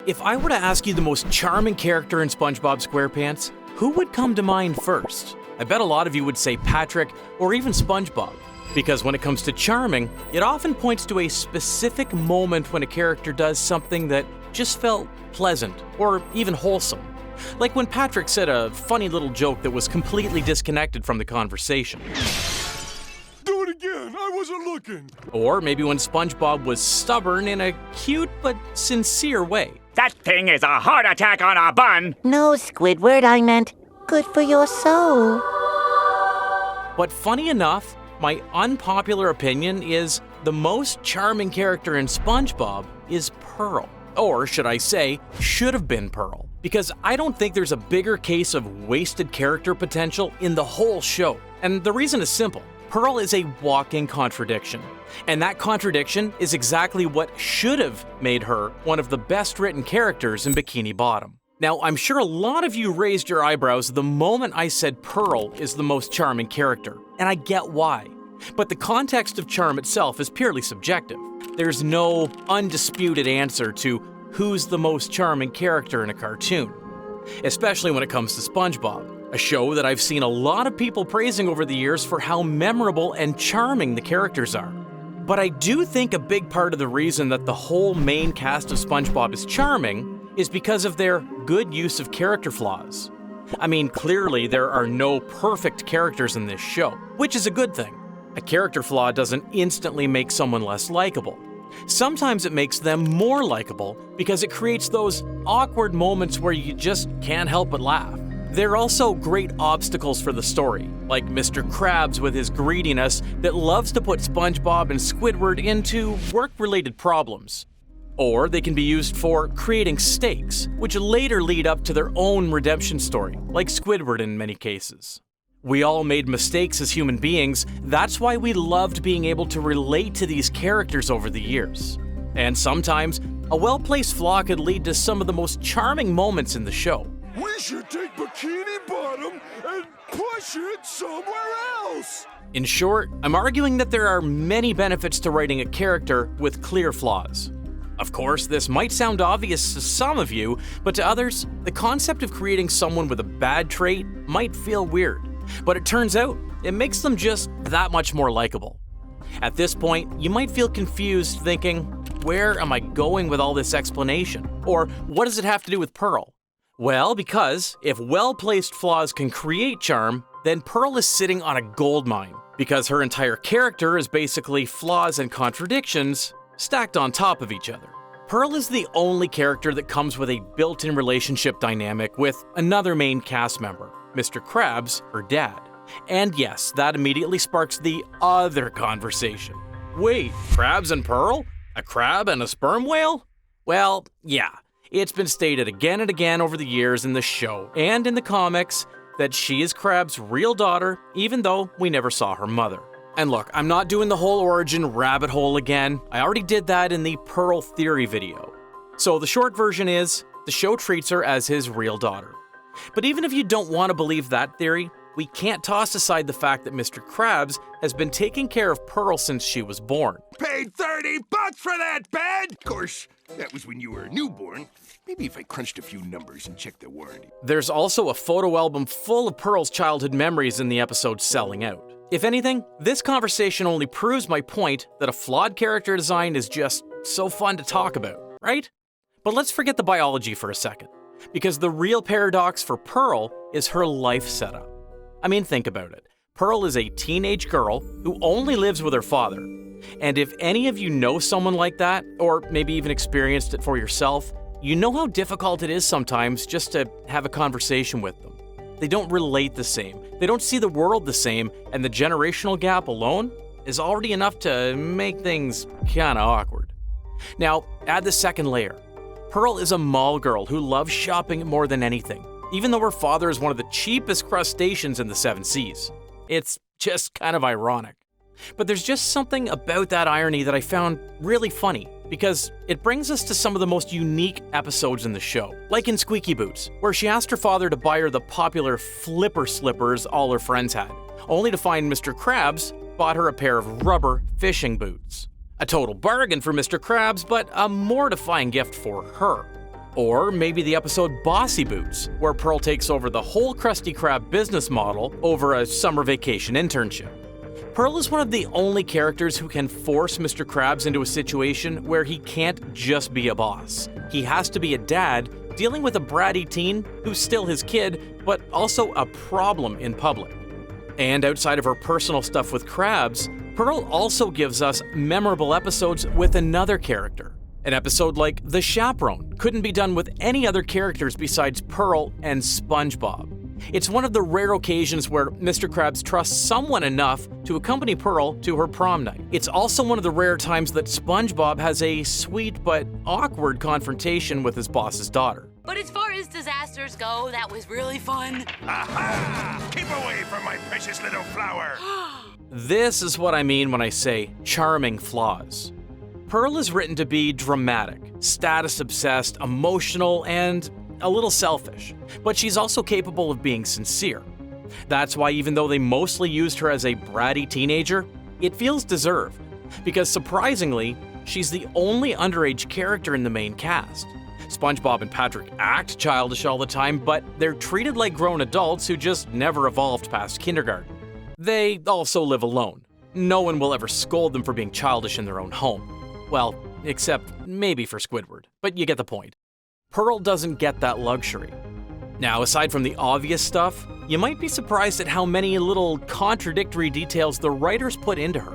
If I were to ask you the most charming character in SpongeBob SquarePants, who would come to mind first? I bet a lot of you would say Patrick or even SpongeBob, because when it comes to charming, it often points to a specific moment when a character does something that just felt pleasant or even wholesome. Like when Patrick said a funny little joke that was completely disconnected from the conversation. Do it again, I wasn't looking. Or maybe when SpongeBob was stubborn in a cute but sincere way. That thing is a heart attack on a bun! No, Squidward, I meant good for your soul. But funny enough, my unpopular opinion is the most charming character in SpongeBob is Pearl. Or should I say, should have been Pearl. Because I don't think there's a bigger case of wasted character potential in the whole show. And the reason is simple. Pearl is a walking contradiction. And that contradiction is exactly what should have made her one of the best written characters in Bikini Bottom. Now, I'm sure a lot of you raised your eyebrows the moment I said Pearl is the most charming character, and I get why. But the context of charm itself is purely subjective. There's no undisputed answer to who's the most charming character in a cartoon, especially when it comes to SpongeBob, a show that I've seen a lot of people praising over the years for how memorable and charming the characters are. But I do think a big part of the reason that the whole main cast of SpongeBob is charming is because of their good use of character flaws. I mean, clearly there are no perfect characters in this show, which is a good thing. A character flaw doesn't instantly make someone less likable. Sometimes it makes them more likable because it creates those awkward moments where you just can't help but laugh. They're also great obstacles for the story, like Mr. Krabs with his greediness that loves to put SpongeBob and Squidward into work-related problems. Or they can be used for creating stakes, which later lead up to their own redemption story, like Squidward in many cases. We all made mistakes as human beings, that's why we loved being able to relate to these characters over the years. And sometimes, a well-placed flaw could lead to some of the most charming moments in the show. We should take Bikini Bottom and push it somewhere else! In short, I'm arguing that there are many benefits to writing a character with clear flaws. Of course, this might sound obvious to some of you, but to others, the concept of creating someone with a bad trait might feel weird. But it turns out, it makes them just that much more likable. At this point, you might feel confused thinking, where am I going with all this explanation? Or what does it have to do with Pearl? Well, because if well-placed flaws can create charm, then Pearl is sitting on a goldmine, because her entire character is basically flaws and contradictions stacked on top of each other. Pearl is the only character that comes with a built-in relationship dynamic with another main cast member, Mr. Krabs, her dad. And yes, that immediately sparks the other conversation. Wait, Krabs and Pearl? A crab and a sperm whale? Well, yeah. It's been stated again and again over the years in the show and in the comics that she is Krabs' real daughter, even though we never saw her mother. And look, I'm not doing the whole origin rabbit hole again. I already did that in the Pearl Theory video. So the short version is, the show treats her as his real daughter. But even if you don't want to believe that theory, we can't toss aside the fact that Mr. Krabs has been taking care of Pearl since she was born. Paid $30 for that bed! Of course, that was when you were a newborn. Maybe if I crunched a few numbers and checked the warranty. There's also a photo album full of Pearl's childhood memories in the episode Selling Out. If anything, this conversation only proves my point that a flawed character design is just so fun to talk about, right? But let's forget the biology for a second, because the real paradox for Pearl is her life setup. I mean, think about it. Pearl is a teenage girl who only lives with her father. And if any of you know someone like that, or maybe even experienced it for yourself, you know how difficult it is sometimes just to have a conversation with them. They don't relate the same, they don't see the world the same, and the generational gap alone is already enough to make things kinda awkward. Now, add the second layer. Pearl is a mall girl who loves shopping more than anything, even though her father is one of the cheapest crustaceans in the 7 seas. It's just kind of ironic. But there's just something about that irony that I found really funny, because it brings us to some of the most unique episodes in the show, like in Squeaky Boots, where she asked her father to buy her the popular flipper slippers all her friends had, only to find Mr. Krabs bought her a pair of rubber fishing boots. A total bargain for Mr. Krabs, but a mortifying gift for her. Or maybe the episode Bossy Boots, where Pearl takes over the whole Krusty Krab business model over a summer vacation internship. Pearl is one of the only characters who can force Mr. Krabs into a situation where he can't just be a boss. He has to be a dad dealing with a bratty teen who's still his kid, but also a problem in public. And outside of her personal stuff with Krabs, Pearl also gives us memorable episodes with another character. An episode like The Chaperone couldn't be done with any other characters besides Pearl and SpongeBob. It's one of the rare occasions where Mr. Krabs trusts someone enough to accompany Pearl to her prom night. It's also one of the rare times that SpongeBob has a sweet but awkward confrontation with his boss's daughter. But as far as disasters go, that was really fun. Aha! Keep away from my precious little flower! This is what I mean when I say charming flaws. Pearl is written to be dramatic, status-obsessed, emotional, and a little selfish, but she's also capable of being sincere. That's why even though they mostly used her as a bratty teenager, it feels deserved, because surprisingly, she's the only underage character in the main cast. SpongeBob and Patrick act childish all the time, but they're treated like grown adults who just never evolved past kindergarten. They also live alone. No one will ever scold them for being childish in their own home. Well, except maybe for Squidward, but you get the point. Pearl doesn't get that luxury. Now, aside from the obvious stuff, you might be surprised at how many little contradictory details the writers put into her.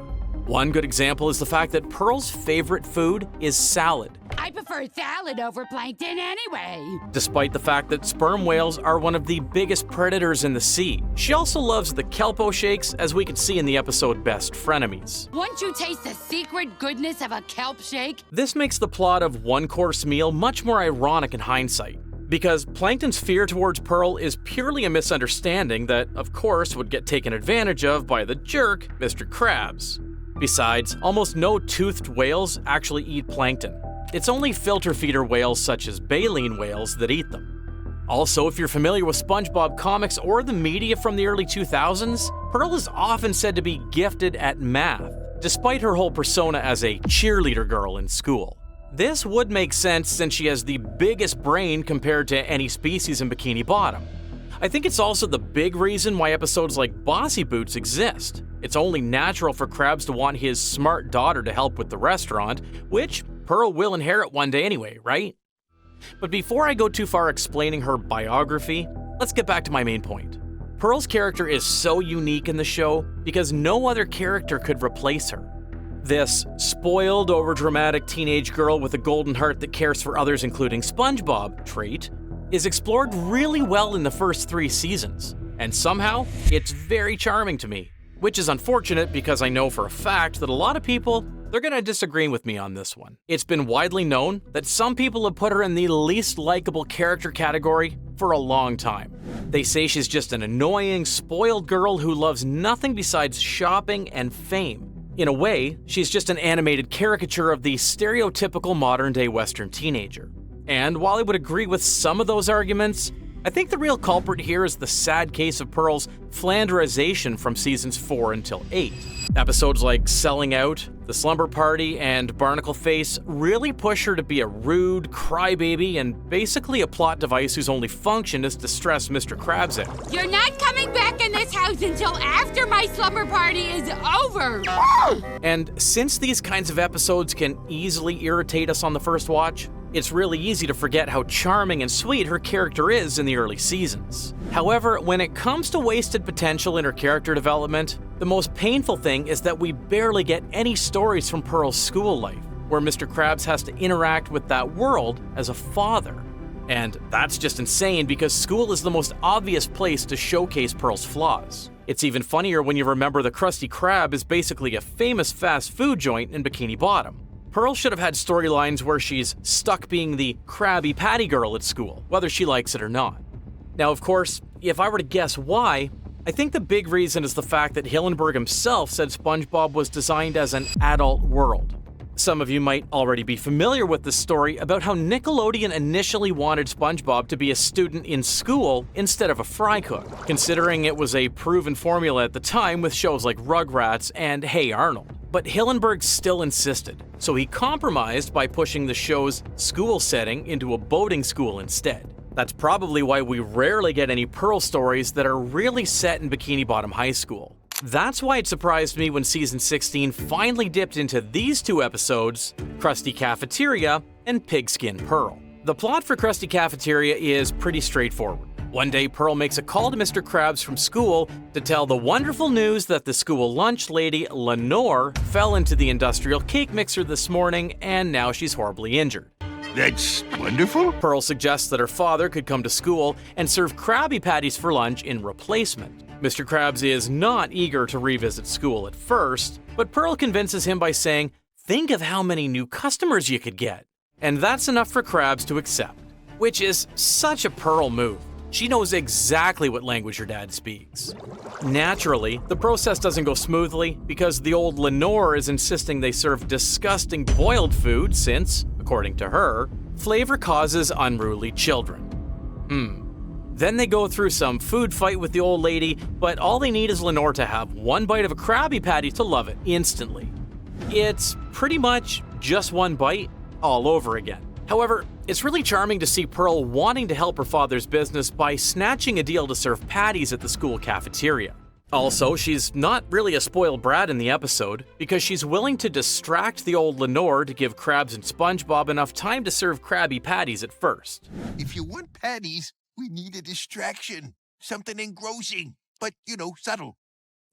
One good example is the fact that Pearl's favorite food is salad, I prefer salad over plankton anyway. despite the fact that sperm whales are one of the biggest predators in the sea. She also loves the kelpo shakes, as we can see in the episode Best Frenemies. Once you taste the secret goodness of a kelp shake, This makes the plot of One Course Meal much more ironic in hindsight, because Plankton's fear towards Pearl is purely a misunderstanding that, of course, would get taken advantage of by the jerk, Mr. Krabs. Besides, almost no toothed whales actually eat plankton. It's only filter feeder whales such as baleen whales that eat them. Also, if you're familiar with SpongeBob comics or the media from the early 2000s, Pearl is often said to be gifted at math, despite her whole persona as a cheerleader girl in school. This would make sense since she has the biggest brain compared to any species in Bikini Bottom. I think it's also the big reason why episodes like Bossy Boots exist. It's only natural for Krabs to want his smart daughter to help with the restaurant, which Pearl will inherit one day anyway, right? But before I go too far explaining her biography, let's get back to my main point. Pearl's character is so unique in the show because no other character could replace her. This spoiled, overdramatic teenage girl with a golden heart that cares for others, including SpongeBob, trait is explored really well in the first 3 seasons, and somehow it's very charming to me, which is unfortunate because I know for a fact that a lot of people, they're gonna disagree with me on this one. It's been widely known that some people have put her in the least likable character category for a long time. They say she's just an annoying, spoiled girl who loves nothing besides shopping and fame. In a way, she's just an animated caricature of the stereotypical modern-day Western teenager. And while I would agree with some of those arguments, I think the real culprit here is the sad case of Pearl's Flanderization from seasons 4 until 8. Episodes like Selling Out, The Slumber Party, and Barnacle Face really push her to be a rude crybaby and basically a plot device whose only function is to stress Mr. Krabs out. you're not coming back in this house until after my slumber party is over. And since these kinds of episodes can easily irritate us on the first watch, it's really easy to forget how charming and sweet her character is in the early seasons. However, when it comes to wasted potential in her character development, the most painful thing is that we barely get any stories from Pearl's school life, where Mr. Krabs has to interact with that world as a father. And that's just insane because school is the most obvious place to showcase Pearl's flaws. It's even funnier when you remember the Krusty Krab is basically a famous fast food joint in Bikini Bottom. Pearl should have had storylines where she's stuck being the Krabby Patty girl at school, whether she likes it or not. Now, of course, if I were to guess why, I think the big reason is the fact that Hillenburg himself said SpongeBob was designed as an adult world. Some of you might already be familiar with the story about how Nickelodeon initially wanted SpongeBob to be a student in school instead of a fry cook, considering it was a proven formula at the time with shows like Rugrats and Hey Arnold. But Hillenburg still insisted, so he compromised by pushing the show's school setting into a boating school instead. That's probably why we rarely get any Pearl stories that are really set in Bikini Bottom High School. That's why it surprised me when season 16 finally dipped into these two episodes, Krusty Cafeteria and Pigskin Pearl. The plot for Krusty Cafeteria is pretty straightforward. One day, Pearl makes a call to Mr. Krabs from school to tell the wonderful news that the school lunch lady, Lenore, fell into the industrial cake mixer this morning and now she's horribly injured. That's wonderful. Pearl suggests that her father could come to school and serve Krabby Patties for lunch in replacement. Mr. Krabs is not eager to revisit school at first, but Pearl convinces him by saying, "Think of how many new customers you could get." And that's enough for Krabs to accept, which is such a Pearl move. She knows exactly what language her dad speaks. Naturally, the process doesn't go smoothly because the old Lenore is insisting they serve disgusting boiled food since, according to her, flavor causes unruly children. Then they go through some food fight with the old lady, but all they need is Lenore to have one bite of a Krabby Patty to love it instantly. It's pretty much just one bite all over again. However, it's really charming to see Pearl wanting to help her father's business by snatching a deal to serve patties at the school cafeteria. Also, she's not really a spoiled brat in the episode because she's willing to distract the old Lenore to give Krabs and SpongeBob enough time to serve Krabby Patties at first. If you want patties, we need a distraction. Something engrossing, but, subtle.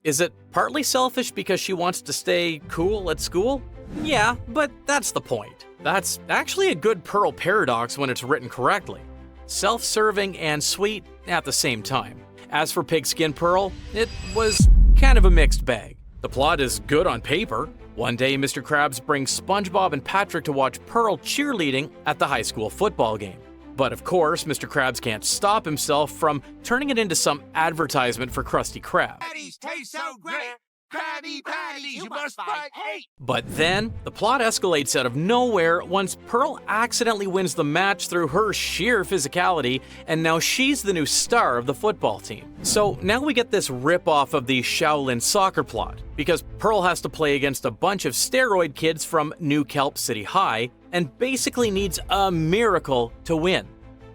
Is it partly selfish because she wants to stay cool at school? Yeah, but that's the point. That's actually a good Pearl paradox when it's written correctly. Self-serving and sweet at the same time. As for Pigskin Pearl, it was kind of a mixed bag. The plot is good on paper. One day, Mr. Krabs brings SpongeBob and Patrick to watch Pearl cheerleading at the high school football game. But of course, Mr. Krabs can't stop himself from turning it into some advertisement for Krusty Krab. Patties taste so great! Krabby Patties, you must fight hate! But then, the plot escalates out of nowhere once Pearl accidentally wins the match through her sheer physicality, and now she's the new star of the football team. So now we get this rip-off of the Shaolin soccer plot, because Pearl has to play against a bunch of steroid kids from New Kelp City High, and basically needs a miracle to win.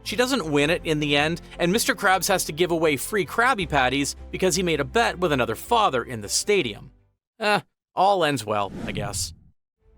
She doesn't win it in the end, and Mr. Krabs has to give away free Krabby Patties because he made a bet with another father in the stadium. All ends well, I guess.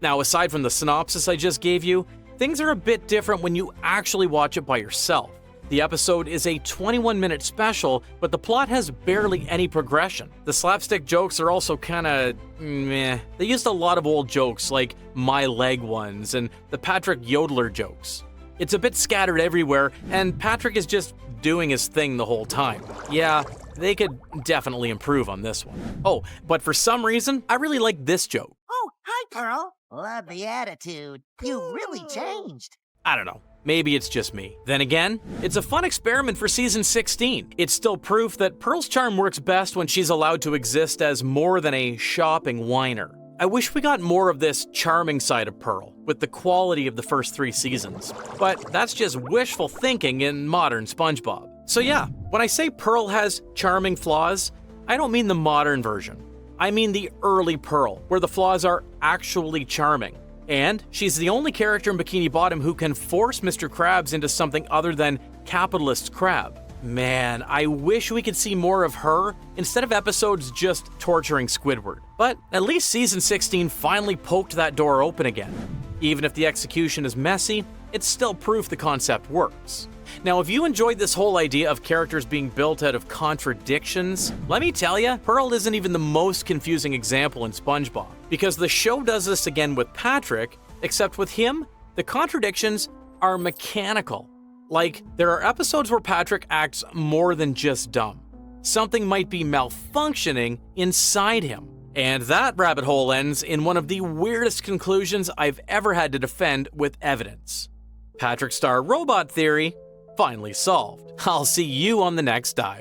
Now, aside from the synopsis I just gave you, things are a bit different when you actually watch it by yourself. The episode is a 21-minute special, but the plot has barely any progression. The slapstick jokes are also kinda meh. They used a lot of old jokes like my leg ones and the Patrick Yodeler jokes. It's a bit scattered everywhere, and Patrick is just doing his thing the whole time. Yeah, they could definitely improve on this one. Oh, but for some reason, I really like this joke. Oh, hi, Pearl. Love the attitude. You really changed. I don't know. Maybe it's just me. Then again, it's a fun experiment for season 16. It's still proof that Pearl's charm works best when she's allowed to exist as more than a shopping whiner. I wish we got more of this charming side of Pearl, with the quality of the first 3 seasons. But that's just wishful thinking in modern SpongeBob. So yeah, when I say Pearl has charming flaws, I don't mean the modern version. I mean the early Pearl, where the flaws are actually charming. And she's the only character in Bikini Bottom who can force Mr. Krabs into something other than capitalist crab. Man, I wish we could see more of her instead of episodes just torturing Squidward. But at least season 16 finally poked that door open again. Even if the execution is messy, it's still proof the concept works. Now, if you enjoyed this whole idea of characters being built out of contradictions, let me tell you, Pearl isn't even the most confusing example in SpongeBob. Because the show does this again with Patrick, except with him, the contradictions are mechanical. Like, there are episodes where Patrick acts more than just dumb. Something might be malfunctioning inside him. And that rabbit hole ends in one of the weirdest conclusions I've ever had to defend with evidence. Patrick Star robot theory finally solved. I'll see you on the next dive.